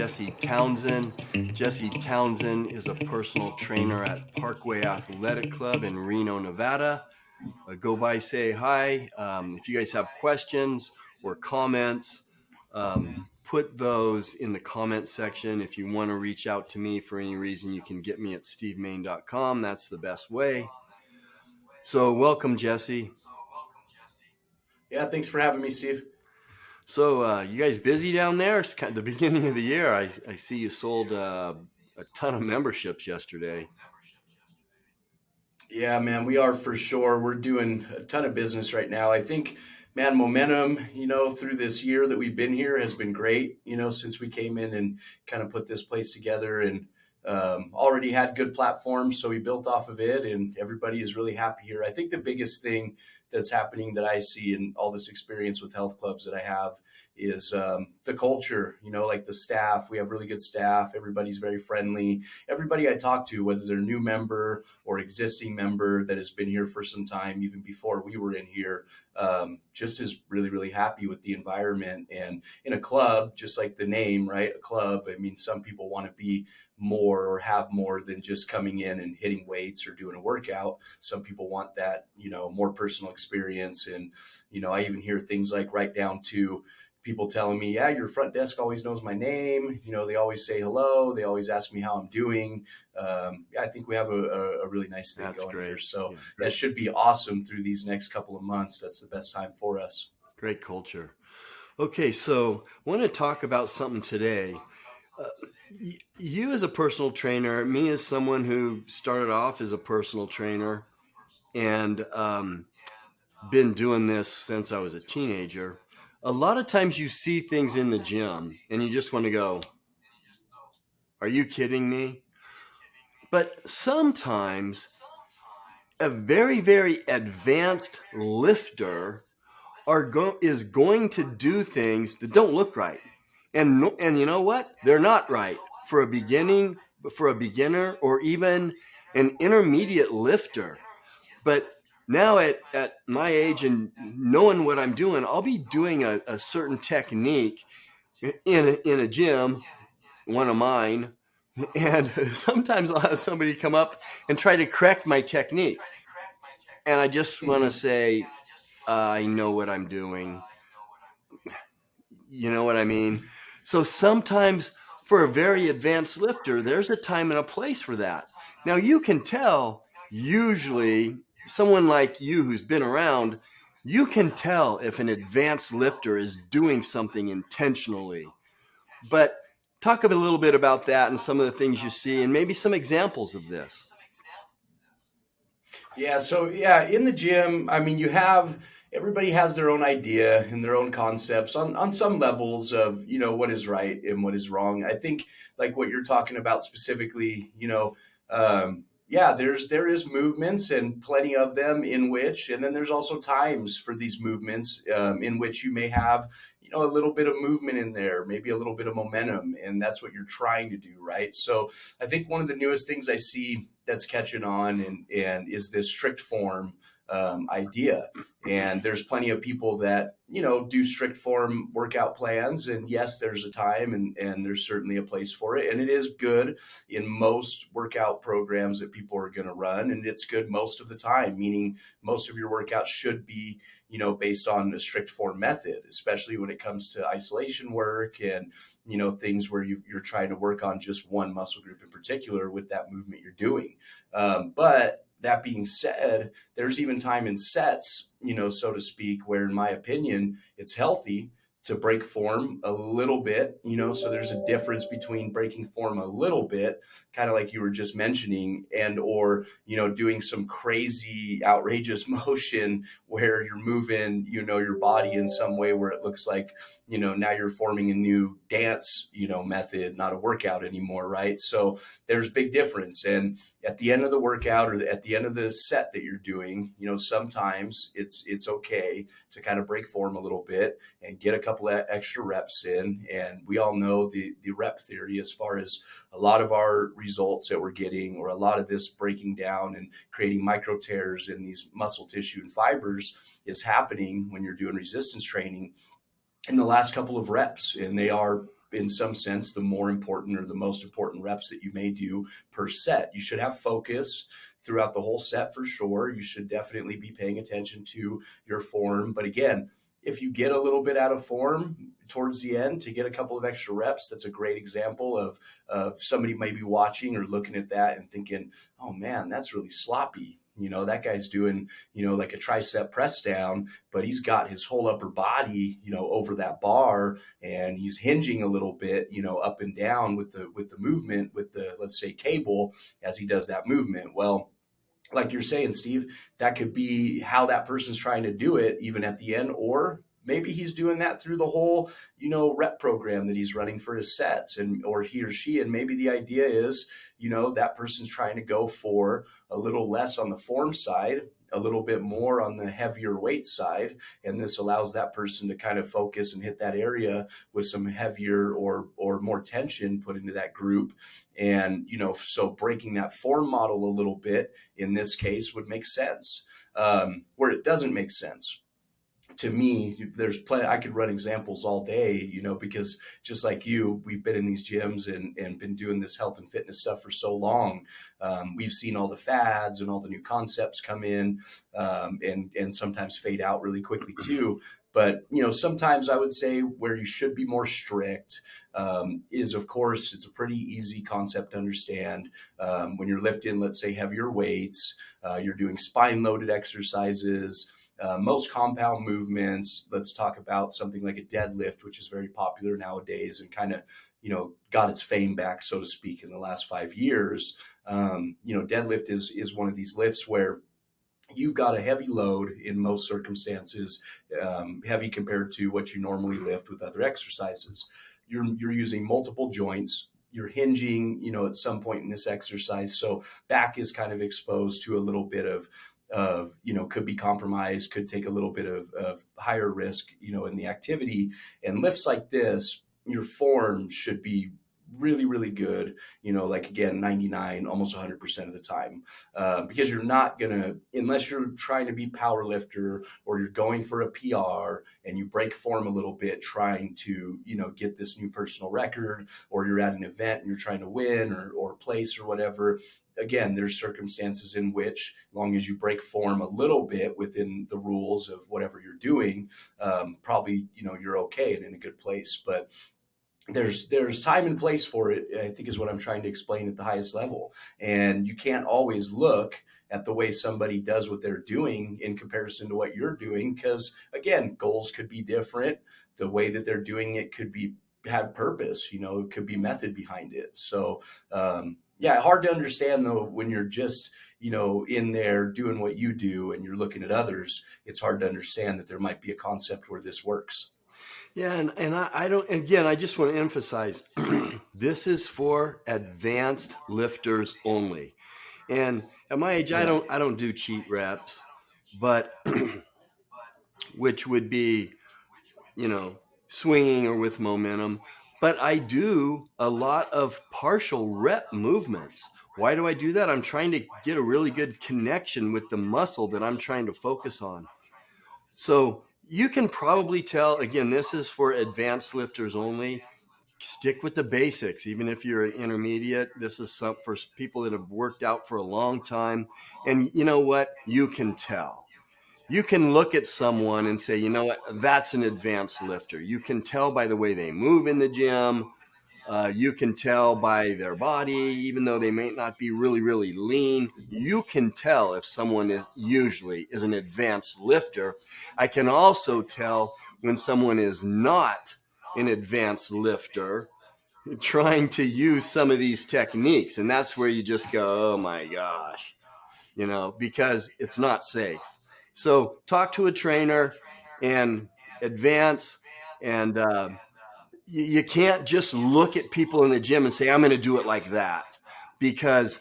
Jesse Townsend. Jesse Townsend is a personal trainer at Parkway Athletic Club in Reno, Nevada. Go by, say hi. If you guys have questions or comments, put those in the comment section. If you want to reach out to me for any reason, you can get me at stevemain.com. That's the best way. So welcome, Jesse. Yeah, thanks for having me, Steve. So you guys busy down there? It's kind of the beginning of the year. I see you sold a ton of memberships yesterday. Yeah, man, we are for sure. We're doing a ton of business right now. I think, man, momentum, through this year that we've been here has been great, since we came in and kind of put this place together and already had good platforms. So we built off of it and everybody is really happy here. I think the biggest thing that's happening that I see in all this experience with health clubs that I have is the culture, like the staff. We have really good staff. Everybody's very friendly. Everybody I talk to, whether they're a new member or existing member that has been here for some time, even before we were in here, just is really, really happy with the environment. And in a club, just like the name, right? A club, I mean, some people want to be more or have more than just coming in and hitting weights or doing a workout. Some people want that, more personal experience. And, I even hear things like right down to people telling me, yeah, your front desk always knows my name. They always say hello. They always ask me how I'm doing. I think we have a really nice thing going here. So that should be awesome through these next couple of months. That's the best time for us. Great culture. Okay, so I want to talk about something today. You as a personal trainer, me as someone who started off as a personal trainer and been doing this since I was a teenager. A lot of times you see things in the gym and you just want to go, are you kidding me? But sometimes a very, very advanced lifter is going to do things that don't look right. And you know what? They're not right for a beginner or even an intermediate lifter. But now at my age and knowing what I'm doing, I'll be doing a certain technique in a gym, one of mine, and sometimes I'll have somebody come up and try to correct my technique. And I just want to say, I know what I'm doing. You know what I mean? So sometimes for a very advanced lifter, there's a time and a place for that. Now you can tell, usually someone like you who's been around, you can tell if an advanced lifter is doing something intentionally. But talk a little bit about that and some of the things you see and maybe some examples of this. Yeah. So in the gym, I mean, everybody has their own idea and their own concepts on some levels of, what is right and what is wrong. I think like what you're talking about specifically, there is movements and plenty of them and then there's also times for these movements in which you may have, a little bit of movement in there, maybe a little bit of momentum, and that's what you're trying to do, right? So I think one of the newest things I see that's catching on and is this strict form idea. And there's plenty of people that, do strict form workout plans. And yes, there's a time and there's certainly a place for it. And it is good in most workout programs that people are going to run. And it's good most of the time, meaning most of your workouts should be, based on a strict form method, especially when it comes to isolation work and, things where you're trying to work on just one muscle group in particular with that movement you're doing. But that being said, there's even time in sets, so to speak, where in my opinion, it's healthy to break form a little bit, so there's a difference between breaking form a little bit, kind of like you were just mentioning, or doing some crazy outrageous motion where you're moving, your body in some way where it looks like, now you're forming a new dance, method, not a workout anymore, right? So there's big difference. And at the end of the workout or at the end of the set that you're doing, sometimes it's okay to kind of break form a little bit and get a couple of extra reps in. And we all know the rep theory as far as a lot of our results that we're getting, or a lot of this breaking down and creating micro tears in these muscle tissue and fibers is happening when you're doing resistance training in the last couple of reps. And they are in some sense, the more important or the most important reps that you may do per set. You should have focus throughout the whole set for sure. You should definitely be paying attention to your form. But again, if you get a little bit out of form towards the end to get a couple of extra reps, that's a great example of somebody maybe watching or looking at that and thinking, oh man, that's really sloppy. That guy's doing, like a tricep press down, but he's got his whole upper body, over that bar, and he's hinging a little bit, up and down with the movement, with the, let's say, cable as he does that movement. Well, like you're saying, Steve, that could be how that person's trying to do it, even at the end, or maybe he's doing that through the whole, rep program that he's running for his sets, and or he or she, and maybe the idea is, that person's trying to go for a little less on the form side, a little bit more on the heavier weight side, and this allows that person to kind of focus and hit that area with some heavier or more tension put into that group. And so breaking that form model a little bit in this case would make sense. Where it doesn't make sense, to me, there's plenty. I could run examples all day, because just like you, we've been in these gyms and been doing this health and fitness stuff for so long. We've seen all the fads and all the new concepts come in, and sometimes fade out really quickly too. But sometimes I would say where you should be more strict is, of course, it's a pretty easy concept to understand. When you're lifting, let's say, heavier weights, you're doing spine loaded exercises. Most compound movements, let's talk about something like a deadlift, which is very popular nowadays and kind of, got its fame back, so to speak, in the last 5 years. Deadlift is one of these lifts where you've got a heavy load in most circumstances, heavy compared to what you normally lift with other exercises. You're using multiple joints. You're hinging, at some point in this exercise. So back is kind of exposed to a little bit of could be compromised, could take a little bit of higher risk, in the activity. And lifts like this, your form should be really, really good, like again, 99, almost 100% of the time, because you're not going to, unless you're trying to be power lifter or you're going for a PR and you break form a little bit, trying to, get this new personal record, or you're at an event and you're trying to win or place or whatever. Again, there's circumstances in which, as long as you break form a little bit within the rules of whatever you're doing, probably, you're okay and in a good place. But there's time and place for it, I think, is what I'm trying to explain at the highest level. And you can't always look at the way somebody does what they're doing in comparison to what you're doing, because again, goals could be different. The way that they're doing it could be had purpose, it could be method behind it. So yeah, hard to understand though when you're just, in there doing what you do and you're looking at others. It's hard to understand that there might be a concept where this works. Yeah, and I don't, again, I just want to emphasize this is for advanced lifters only. And at my age, I Yeah. don't do cheat reps, but which would be, you know, swinging or with momentum. But I do a lot of partial rep movements. Why do I do that? I'm trying to get a really good connection with the muscle that I'm trying to focus on. So you can probably tell, again, this is for advanced lifters only. Stick with the basics. Even if you're an intermediate, this is some for people that have worked out for a long time. And you know what? You can tell. You can look at someone and say, you know what? That's an advanced lifter. You can tell by the way they move in the gym. You can tell by their body, even though they may not be really, really lean. You can tell if someone is an advanced lifter. I can also tell when someone is not an advanced lifter trying to use some of these techniques. And that's where you just go, oh my gosh, because it's not safe. So talk to a trainer and advance. And you can't just look at people in the gym and say, I'm going to do it like that, because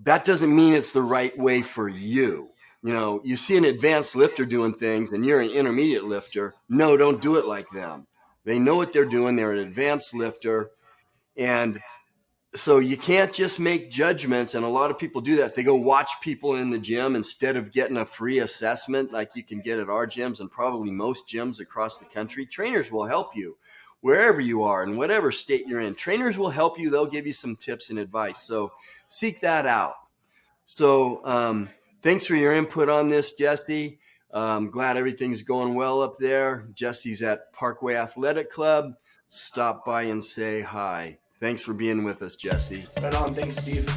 that doesn't mean it's the right way for you. You see an advanced lifter doing things and you're an intermediate lifter. No, don't do it like them. They know what they're doing. They're an advanced lifter. And so you can't just make judgments. And a lot of people do that. They go watch people in the gym instead of getting a free assessment like you can get at our gyms and probably most gyms across the country. Trainers will help you. wherever you are in whatever state you're in. Trainers will help you. They'll give you some tips and advice. So seek that out. So thanks for your input on this, Jesse. Glad everything's going well up there. Jesse's at Parkway Athletic Club. Stop by and say hi. Thanks for being with us, Jesse. Right on. Thanks, Steve.